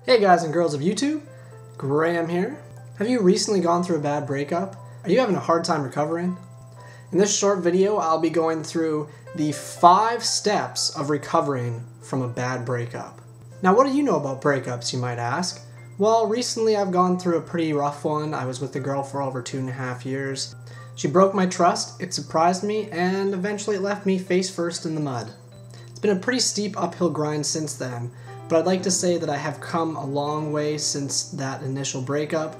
Hey guys and girls of YouTube, Graham here. Have you recently gone through a bad breakup? Are you having a hard time recovering? In this short video, I'll be going through the 5 steps of recovering from a bad breakup. Now, what do you know about breakups, you might ask? Well, recently I've gone through a pretty rough one. I was with a girl for over 2.5 years. She broke my trust, it surprised me, and eventually it left me face first in the mud. It's been a pretty steep uphill grind since then, but I'd like to say that I have come a long way since that initial breakup,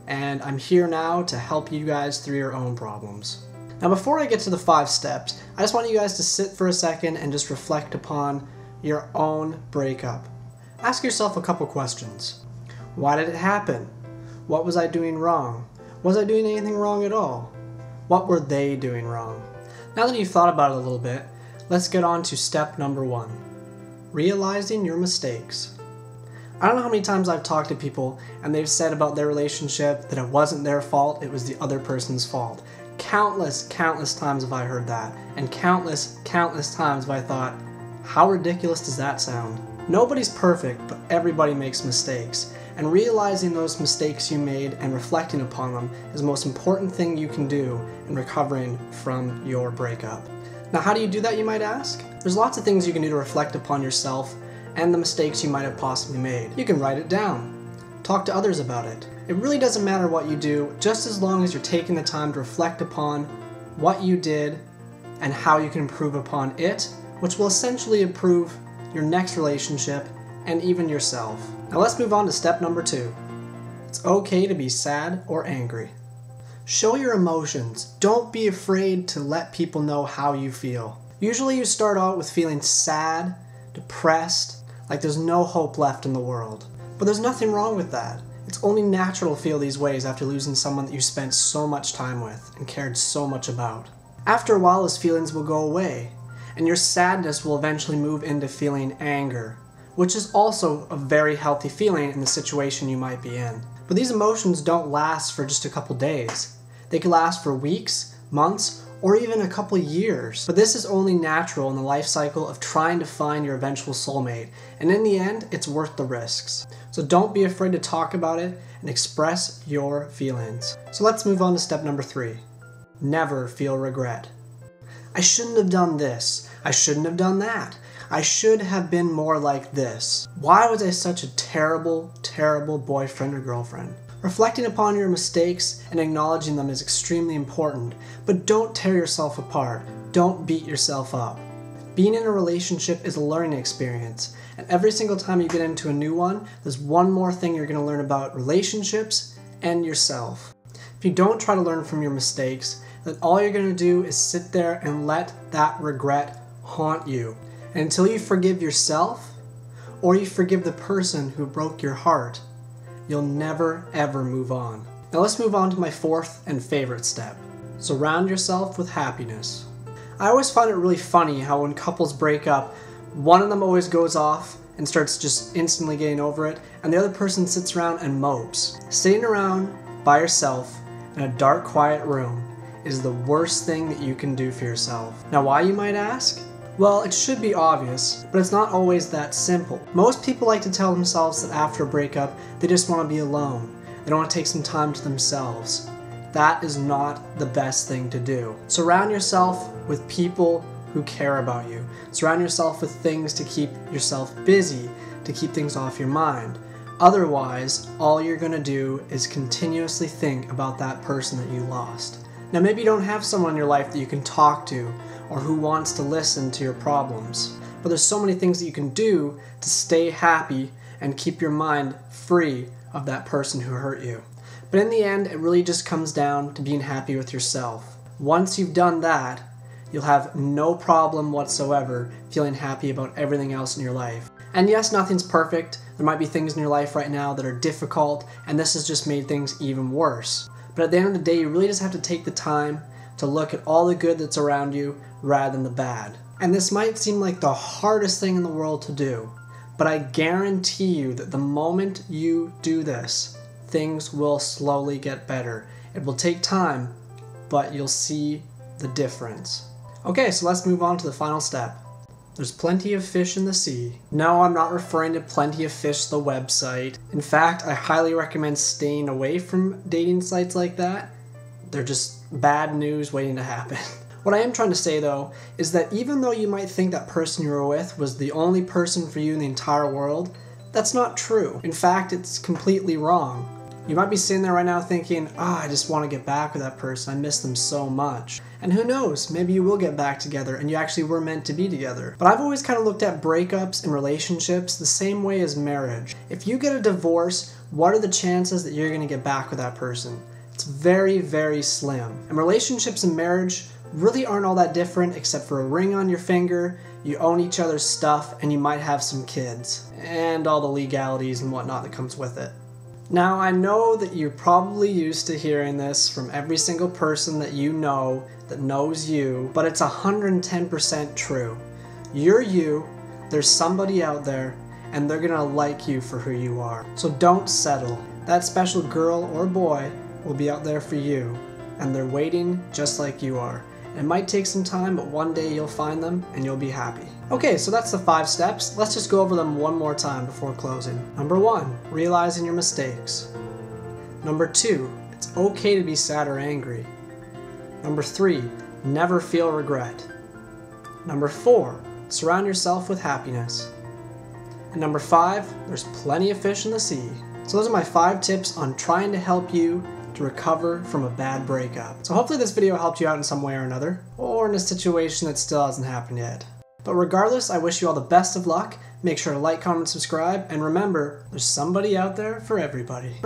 and I'm here now to help you guys through your own problems. Now, before I get to the 5 steps, I just want you guys to sit for a second and just reflect upon your own breakup. Ask yourself a couple questions. Why did it happen? What was I doing wrong? Was I doing anything wrong at all? What were they doing wrong? Now that you've thought about it a little bit, let's get on to step number 1. Realizing your mistakes. I don't know how many times I've talked to people and they've said about their relationship that it wasn't their fault, it was the other person's fault. Countless times have I heard that, and countless times have I thought, how ridiculous does that sound? Nobody's perfect, but everybody makes mistakes, and realizing those mistakes you made and reflecting upon them is the most important thing you can do in recovering from your breakup. Now, how do you do that, you might ask? There's lots of things you can do to reflect upon yourself and the mistakes you might have possibly made. You can write it down. Talk to others about it. It really doesn't matter what you do, just as long as you're taking the time to reflect upon what you did and how you can improve upon it, which will essentially improve your next relationship and even yourself. Now let's move on to step number 2. It's okay to be sad or angry. Show your emotions. Don't be afraid to let people know how you feel. Usually you start out with feeling sad, depressed, like there's no hope left in the world. But there's nothing wrong with that. It's only natural to feel these ways after losing someone that you spent so much time with and cared so much about. After a while, those feelings will go away, and your sadness will eventually move into feeling anger, which is also a very healthy feeling in the situation you might be in. But these emotions don't last for just a couple days. They can last for weeks, months, or even a couple years. But this is only natural in the life cycle of trying to find your eventual soulmate, and in the end, it's worth the risks. So don't be afraid to talk about it and express your feelings. So let's move on to step number 3. Never feel regret. I shouldn't have done this. I shouldn't have done that. I should have been more like this. Why was I such a terrible boyfriend or girlfriend? Reflecting upon your mistakes and acknowledging them is extremely important, but don't tear yourself apart. Don't beat yourself up. Being in a relationship is a learning experience, and every single time you get into a new one, there's one more thing you're going to learn about relationships and yourself. If you don't try to learn from your mistakes, then all you're going to do is sit there and let that regret haunt you. And until you forgive yourself, or you forgive the person who broke your heart, you'll never ever move on. Now let's move on to my 4th and favorite step. Surround yourself with happiness. I always find it really funny how when couples break up, one of them always goes off and starts just instantly getting over it, and the other person sits around and mopes. Sitting around by yourself in a dark, quiet room is the worst thing that you can do for yourself. Now, why, you might ask? Well, it should be obvious, but it's not always that simple. Most people like to tell themselves that after a breakup, they just want to be alone. They don't want to take some time to themselves. That is not the best thing to do. Surround yourself with people who care about you. Surround yourself with things to keep yourself busy, to keep things off your mind. Otherwise, all you're going to do is continuously think about that person that you lost. Now, maybe you don't have someone in your life that you can talk to or who wants to listen to your problems, but there's so many things that you can do to stay happy and keep your mind free of that person who hurt you. But in the end, it really just comes down to being happy with yourself. Once you've done that, you'll have no problem whatsoever feeling happy about everything else in your life. And yes, nothing's perfect. There might be things in your life right now that are difficult, and this has just made things even worse. But at the end of the day, you really just have to take the time to look at all the good that's around you rather than the bad. And this might seem like the hardest thing in the world to do, but I guarantee you that the moment you do this, things will slowly get better. It will take time, but you'll see the difference. Okay, so let's move on to the final step. There's plenty of fish in the sea. No, I'm not referring to Plenty of Fish, the website. In fact, I highly recommend staying away from dating sites like that. They're just bad news waiting to happen. What I am trying to say though, is that even though you might think that person you were with was the only person for you in the entire world, that's not true. In fact, it's completely wrong. You might be sitting there right now thinking, I just want to get back with that person, I miss them so much. And who knows, maybe you will get back together and you actually were meant to be together. But I've always kind of looked at breakups and relationships the same way as marriage. If you get a divorce, what are the chances that you're going to get back with that person? It's very, very slim. And relationships and marriage really aren't all that different except for a ring on your finger, you own each other's stuff, and you might have some kids. And all the legalities and whatnot that comes with it. Now, I know that you're probably used to hearing this from every single person that you know that knows you, but it's 110% true. You're you, there's somebody out there, and they're gonna like you for who you are. So don't settle. That special girl or boy will be out there for you, and they're waiting just like you are. It might take some time, but one day you'll find them and you'll be happy. Okay, so that's the 5 steps. Let's just go over them one more time before closing. Number 1, realizing your mistakes. Number 2, it's okay to be sad or angry. Number 3, never feel regret. Number 4, surround yourself with happiness. And number 5, there's plenty of fish in the sea. So those are my 5 tips on trying to help you to recover from a bad breakup. So hopefully this video helped you out in some way or another, or in a situation that still hasn't happened yet. But regardless, I wish you all the best of luck. Make sure to like, comment, subscribe, and remember, there's somebody out there for everybody.